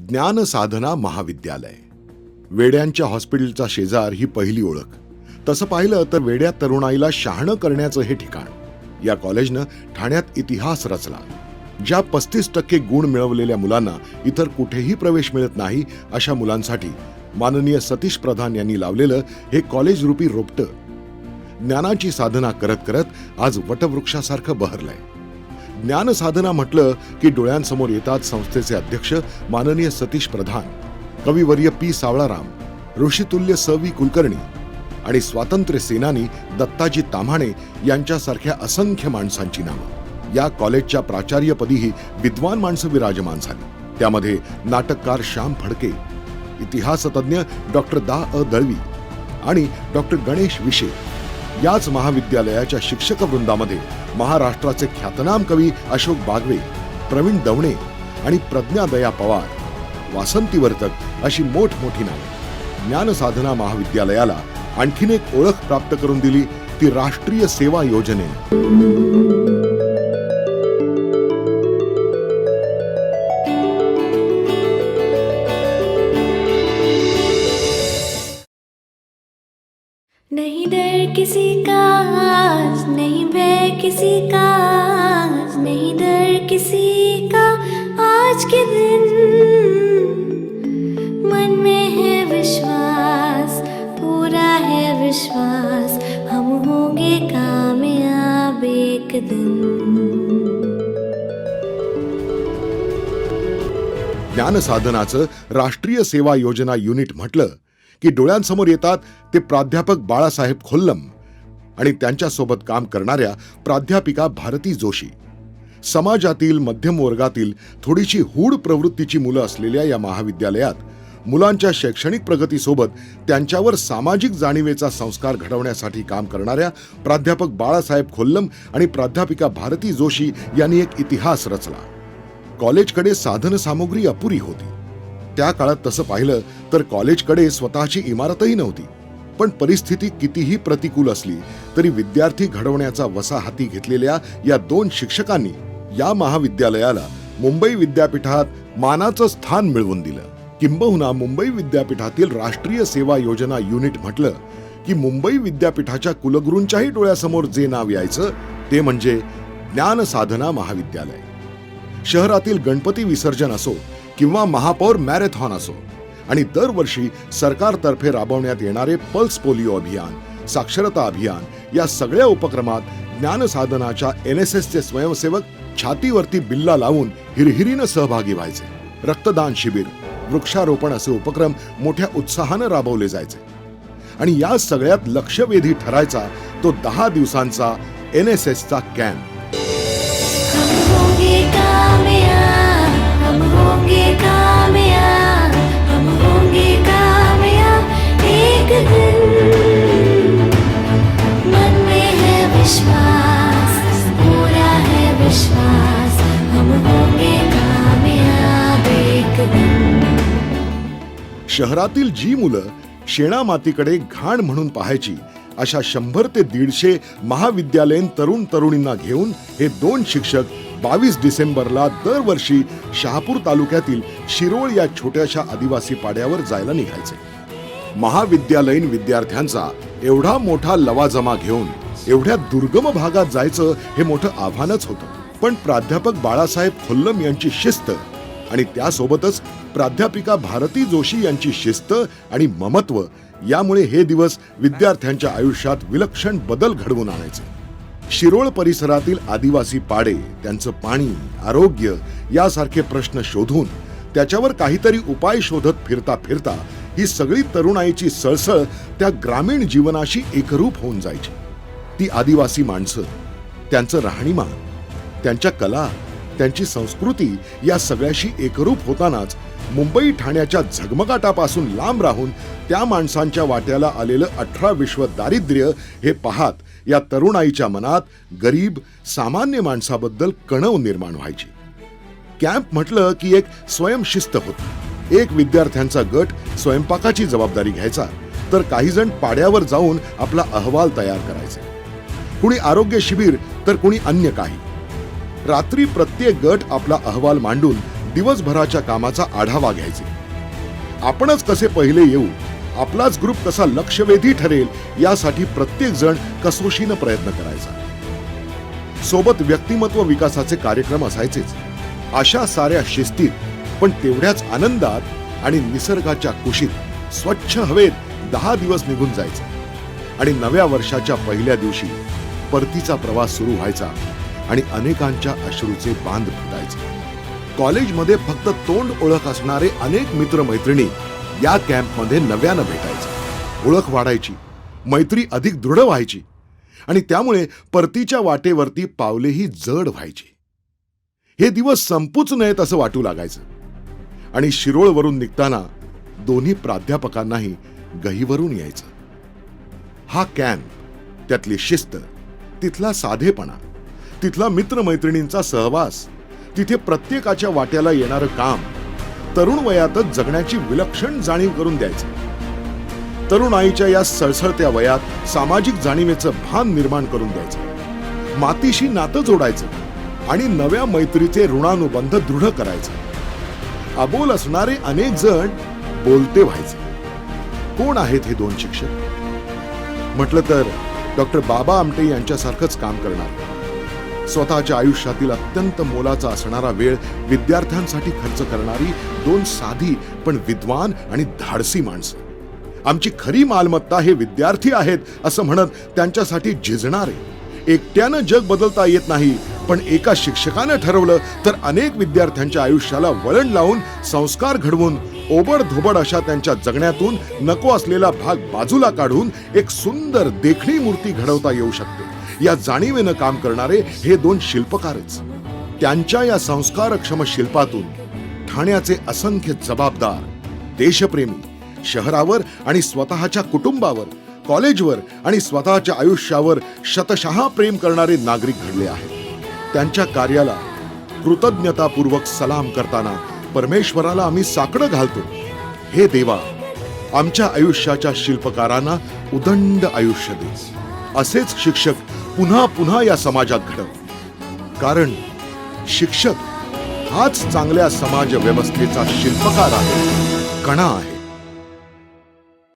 ज्ञान साधना महाविद्यालय. वेड्यांच्या हॉस्पिटलचा शेजार ही पहिली ओळख. तसं पाहिलं तर वेड्या तरुणाईला शहाणं करण्याचं हे ठिकाण. या कॉलेजनं ठाण्यात इतिहास रचला. ज्या 35% गुण मिळवलेल्या मुलांना इतर कुठेही प्रवेश मिळत नाही अशा मुलांसाठी माननीय सतीश प्रधान यांनी लावलेलं हे कॉलेज रूपी रोपटं ज्ञानाची साधना करत करत आज वटवृक्षासारखं बहरलंय. ज्ञान साधना म्हटलं की डोळ्यांसमोर येतात संस्थेचे अध्यक्ष माननीय सतीश प्रधान, कविवर्य पी सावळाराम, ऋषितुल्य स.वी. कुलकर्णी आणि स्वातंत्र्य सेनानी दत्ताजी ताम्हाणे यांच्यासारख्या असंख्य माणसांची नावं. या कॉलेजच्या प्राचार्यपदीही विद्वान माणसं विराजमान झाली. त्यामध्ये नाटककार श्याम फडके, इतिहासतज्ञ डॉक्टर दा.अ. दळवी आणि डॉक्टर गणेश विशे. याच महाविद्यालयाच्या शिक्षक वृंदामध्ये महाराष्ट्राचे ख्यातनाम कवी अशोक बागवे, प्रवीण दवणे आणि प्रज्ञा दया पवार, वासंती वर्तक अशी मोठमोठी नावे. ज्ञान साधना महाविद्यालयाला आणखीन एक ओळख प्राप्त करून दिली ती राष्ट्रीय सेवा योजनेने. नहीं डर किसी का आज, नहीं भय किसी का आज, नहीं डर किसी का आज के दिन. मन में है विश्वास, पूरा है विश्वास, हम होंगे कामयाब एक दिन. ज्ञान साधनाचं राष्ट्रीय सेवा योजना युनिट म्हटलं की डोळ्यांसमोर येतात ते प्राध्यापक बाळासाहेब खोल्लम आणि त्यांच्यासोबत काम करणाऱ्या प्राध्यापिका भारती जोशी. समाजातील मध्यम वर्गातील थोडीशी हूड प्रवृत्तीची मुलं असलेल्या या महाविद्यालयात मुलांच्या शैक्षणिक प्रगतीसोबत त्यांच्यावर सामाजिक जाणीवेचा संस्कार घडवण्यासाठी काम करणाऱ्या प्राध्यापक बाळासाहेब खोल्लम आणि प्राध्यापिका भारती जोशी यांनी एक इतिहास रचला. कॉलेजकडे साधन सामुग्री अपुरी होती. त्या काळात तसं पाहिलं तर कॉलेजकडे स्वतःची इमारतही नव्हती. पण परिस्थिती कितीही प्रतिकूल असली तरी विद्यार्थी घडवण्याचा वसा हाती घेतलेल्या या दोन शिक्षकांनी या महाविद्यालयाला मुंबई विद्यापीठात मानाचं स्थान मिळवून दिलं. किंबहुना मुंबई विद्यापीठातील राष्ट्रीय सेवा योजना युनिट म्हटलं की मुंबई विद्यापीठाच्या कुलगुरूंच्याही डोळ्यासमोर जे नाव यायचं ते म्हणजे ज्ञान साधना महाविद्यालय. शहरातील गणपती विसर्जन असो किंवा महापौर मॅरेथॉन असो आणि दरवर्षी सरकारतर्फे राबवण्यात येणारे पल्स पोलिओ अभियान, साक्षरता अभियान या सगळ्या उपक्रमात ज्ञानसाधनाच्या NSSचे स्वयंसेवक छातीवरती बिल्ला लावून हिरहिरीनं सहभागी व्हायचे. रक्तदान शिबिर, वृक्षारोपण असे उपक्रम मोठ्या उत्साहानं राबवले जायचे. आणि या सगळ्यात लक्षवेधी ठरायचा तो 10 दिवसांचा NSSचा कॅम्प. हम होंगे कामयाब, हम होंगे कामयाब एक दिन. मन में है विश्वास, पूरा है विश्वास, हम होंगे कामयाब एक दिन. शहरातील जी मुलं शेणामातीकडे घाण म्हणून पाहायची अशा 100 ते 150 महाविद्यालयीन तरुण तरुणींना घेऊन हे दोन शिक्षक 22 डिसेंबरला दरवर्षी शहापूर तालुक्यातील शिरोळ या छोट्याशा आदिवासी पाड्यावर जायला निघायचे. महाविद्यालयीन विद्यार्थ्यांचा एवढा मोठा लवाजमा घेऊन एवढ्या दुर्गम भागात जायचं हे मोठं आव्हानच होतं. पण प्राध्यापक बाळासाहेब खोल्लम यांची शिस्त आणि त्यासोबतच प्राध्यापिका भारती जोशी यांची शिस्त आणि ममत्व यामुळे हे दिवस विद्यार्थ्यांच्या आयुष्यात विलक्षण बदल घडवून आणायचे. शिरोळ परिसरातील आदिवासी पाडे, त्यांचं पाणी, आरोग्य यासारखे प्रश्न शोधून त्याच्यावर काहीतरी उपाय शोधत फिरता फिरता ही सगळी तरुणाईची सळसळ त्या ग्रामीण जीवनाशी एकरूप होऊन जायची. ती आदिवासी माणसं, त्यांचं राहणीमान, त्यांच्या कला, त्यांची संस्कृती या सगळ्याशी एकरूप होतानाच मुंबई ठाण्याच्या झगमगाटापासून लांब राहून त्या माणसांच्या वाट्याला आलेलं 18 विश्व दारिद्र्य हे पाहत या तरुणाईच्या मनात गरीब सामान्य माणसाबद्दल कणव निर्माण व्हायची. कॅम्प म्हटलं की एक स्वयंशिस्त होती. एक विद्यार्थ्यांचा गट स्वयंपाकाची जबाबदारी घ्यायचा तर काही जण पाड्यावर जाऊन आपला अहवाल तयार करायचे. कुणी आरोग्य शिबिर तर कुणी अन्य काही. रात्री प्रत्येक गट आपला अहवाल मांडून दिवसभराच्या कामाचा आढावा घ्यायचे. आपणच कसे पहिले येऊ, आपलाच ग्रुप कसा लक्षवेधी ठरेल यासाठी प्रत्येक जण कसोशीनं प्रयत्न करायचा. सोबत व्यक्तिमत्व विकासाचे कार्यक्रम असायचेच. अशा साऱ्या शिस्तीत पण तेवढ्याच आनंदात आणि निसर्गाच्या कुशीत स्वच्छ हवेत 10 दिवस निघून जायचे आणि नव्या वर्षाच्या पहिल्या दिवशी परतीचा प्रवास सुरू व्हायचा आणि अनेकांच्या अश्रूचे बांध फुटायचे. कॉलेजमध्ये फक्त तोंड ओळख असणारे अनेक मित्रमैत्रिणी या कॅम्पमध्ये नव्यानं भेटायचे. ओळख वाढायची, मैत्री अधिक दृढ व्हायची आणि त्यामुळे परतीच्या वाटेवरती पावलेही जड व्हायची. हे दिवस संपूच नयेत असं वाटू लागायचं आणि शिरोळवरून निघताना दोन्ही प्राध्यापकांनाही गहिवरून यायचं. हा कॅम्प, त्यातली शिस्त, तिथला साधेपणा, तिथला मित्रमैत्रिणींचा सहवास, तिथे प्रत्येकाच्या वाट्याला येणारं काम तरुण वयातच जगण्याची विलक्षण जाणीव करून द्यायचं. तरुणाईच्या या सळसळत्या वयात सामाजिक जाणीवेचं भान निर्माण करून द्यायचं. मातीशी नातं जोडायचं आणि नव्या मैत्रीचे ऋणानुबंध दृढ करायचे. अबोल असणारे अनेक जण बोलते व्हायचे. कोण आहेत हे दोन शिक्षक? म्हटलं तर डॉक्टर बाबा आमटे यांच्यासारखंच काम करणार, स्वतःच्या आयुष्यातील अत्यंत मोलाचा असणारा वेळ विद्यार्थ्यांसाठी खर्च करणारी दोन साधी पण विद्वान आणि धाडसी माणसं. आमची खरी मालमत्ता हे विद्यार्थी आहेत असं म्हणत त्यांच्यासाठी झिजणारे. एकट्यानं जग बदलता येत नाही, पण एका शिक्षकानं ठरवलं तर अनेक विद्यार्थ्यांच्या आयुष्याला वळण लावून संस्कार घडवून ओबडधोबड अशा त्यांच्या जगण्यातून नको असलेला भाग बाजूला काढून एक सुंदर देखणी मूर्ती घडवता येऊ शकते, या जाणीवेनं काम करणारे हे दोन शिल्पकारच. त्यांच्या या संस्कारक्षम शिल्पातून ठाण्याचे असंख्य जबाबदार, देशप्रेमी, शहरावर आणि स्वतःच्या कुटुंबावर, कॉलेजवर आणि स्वतःच्या आयुष्यावर शतशः प्रेम करणारे नागरिक घडले आहेत. त्यांच्या कार्याला कृतज्ञतापूर्वक सलाम करताना परमेश्वराला आम्ही साकडं घालतो, हे देवा, आमच्या आयुष्याच्या शिल्पकारांना उदंड आयुष्य दे. असेच शिक्षक पुन्हा पुन्हा या समाजात घडव, कारण शिक्षक हाच चांगल्या समाज व्यवस्थेचा शिल्पकार आहे, कणा आहे.